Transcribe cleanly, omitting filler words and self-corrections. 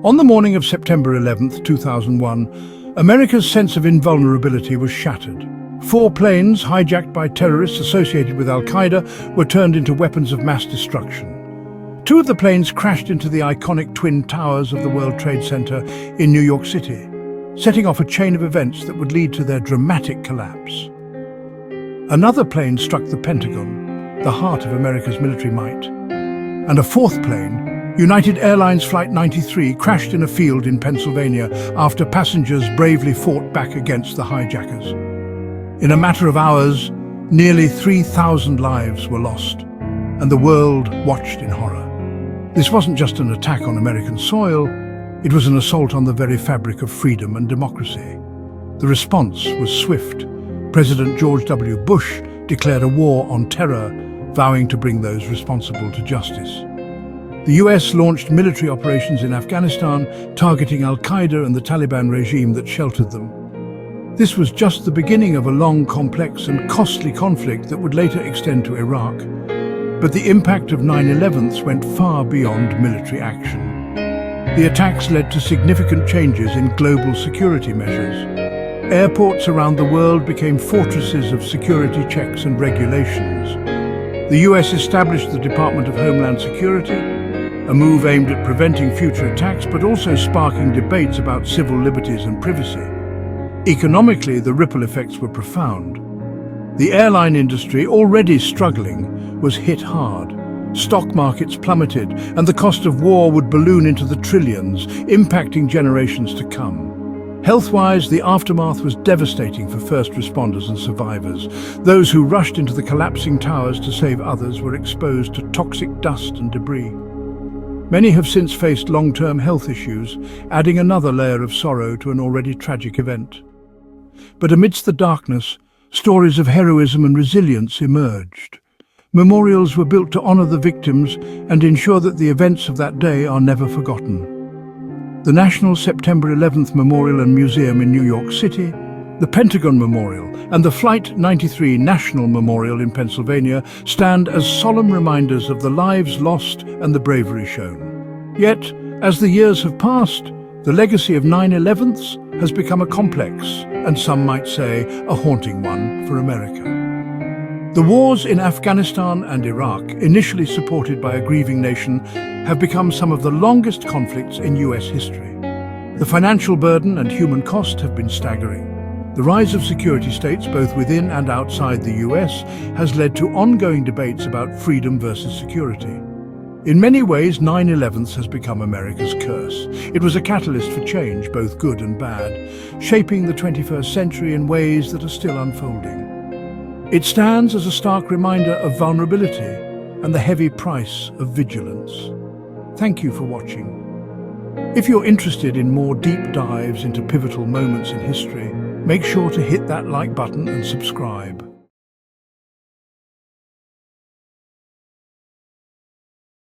On the morning of September 11th, 2001, America's sense of invulnerability was shattered. 4 planes, hijacked by terrorists associated with Al-Qaeda, were turned into weapons of mass destruction. 2 of the planes crashed into the iconic Twin Towers of the World Trade Center in New York City, setting off a chain of events that would lead to their dramatic collapse. Another plane struck the Pentagon, the heart of America's military might. And a 4th plane, United Airlines Flight 93, crashed in a field in Pennsylvania after passengers bravely fought back against the hijackers. In a matter of hours, nearly 3,000 lives were lost, and the world watched in horror. This wasn't just an attack on American soil, it was an assault on the very fabric of freedom and democracy. The response was swift. President George W. Bush declared a war on terror, vowing to bring those responsible to justice. The US launched military operations in Afghanistan, targeting Al-Qaeda and the Taliban regime that sheltered them. This was just the beginning of a long, complex and costly conflict that would later extend to Iraq. But the impact of 9/11 went far beyond military action. The attacks led to significant changes in global security measures. Airports around the world became fortresses of security checks and regulations. The US established the Department of Homeland Security, a move aimed at preventing future attacks but also sparking debates about civil liberties and privacy. Economically, the ripple effects were profound. The airline industry, already struggling, was hit hard. Stock markets plummeted, and the cost of war would balloon into the trillions, impacting generations to come. Health-wise, the aftermath was devastating for first responders and survivors. Those who rushed into the collapsing towers to save others were exposed to toxic dust and debris. Many have since faced long-term health issues, adding another layer of sorrow to an already tragic event. But amidst the darkness, stories of heroism and resilience emerged. Memorials were built to honor the victims and ensure that the events of that day are never forgotten. The National September 11th Memorial and Museum in New York City, the Pentagon Memorial, and the Flight 93 National Memorial in Pennsylvania stand as solemn reminders of the lives lost and the bravery shown. Yet, as the years have passed, the legacy of 9/11 has become a complex, and some might say, a haunting one for America. The wars in Afghanistan and Iraq, initially supported by a grieving nation, have become some of the longest conflicts in US history. The financial burden and human cost have been staggering. The rise of security states, both within and outside the US, has led to ongoing debates about freedom versus security. In many ways, 9/11 has become America's curse. It was a catalyst for change, both good and bad, shaping the 21st century in ways that are still unfolding. It stands as a stark reminder of vulnerability and the heavy price of vigilance. Thank you for watching. If you're interested in more deep dives into pivotal moments in history, make sure to hit that like button and subscribe.